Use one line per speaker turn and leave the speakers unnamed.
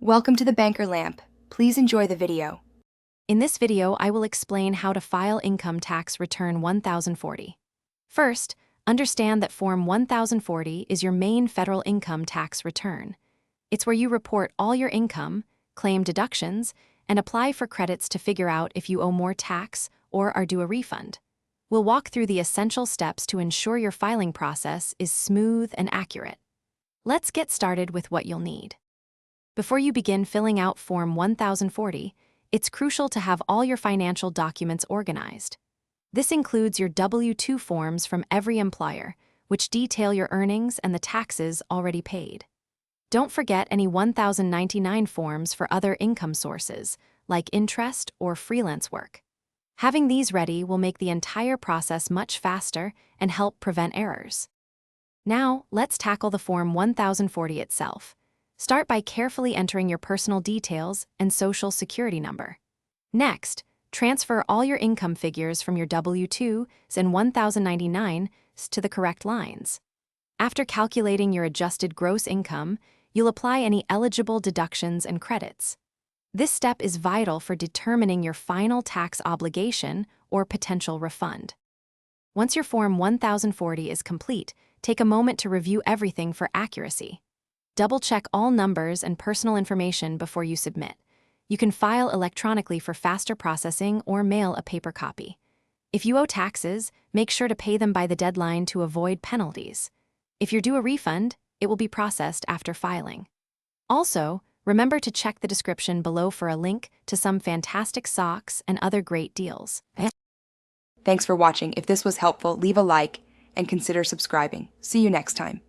Welcome to the Banker Lamp. Please enjoy the video.
In this video, I will explain how to file Income Tax Return 1040. First, understand that Form 1040 is your main federal income tax return. It's where you report all your income, claim deductions, and apply for credits to figure out if you owe more tax or are due a refund. We'll walk through the essential steps to ensure your filing process is smooth and accurate. Let's get started with what you'll need. Before you begin filling out Form 1040, it's crucial to have all your financial documents organized. This includes your W-2 forms from every employer, which detail your earnings and the taxes already paid. Don't forget any 1099 forms for other income sources, like interest or freelance work. Having these ready will make the entire process much faster and help prevent errors. Now, let's tackle the Form 1040 itself. Start by carefully entering your personal details and social security number. Next, transfer all your income figures from your W-2s and 1099s to the correct lines. After calculating your adjusted gross income, you'll apply any eligible deductions and credits. This step is vital for determining your final tax obligation or potential refund. Once your Form 1040 is complete, take a moment to review everything for accuracy. Double-check all numbers and personal information before you submit. You can file electronically for faster processing or mail a paper copy. If you owe taxes, make sure to pay them by the deadline to avoid penalties. If you're due a refund, it will be processed after filing. Also, remember to check the description below for a link to some fantastic socks and other great deals.
Thanks for watching. If this was helpful, leave a like and consider subscribing. See you next time.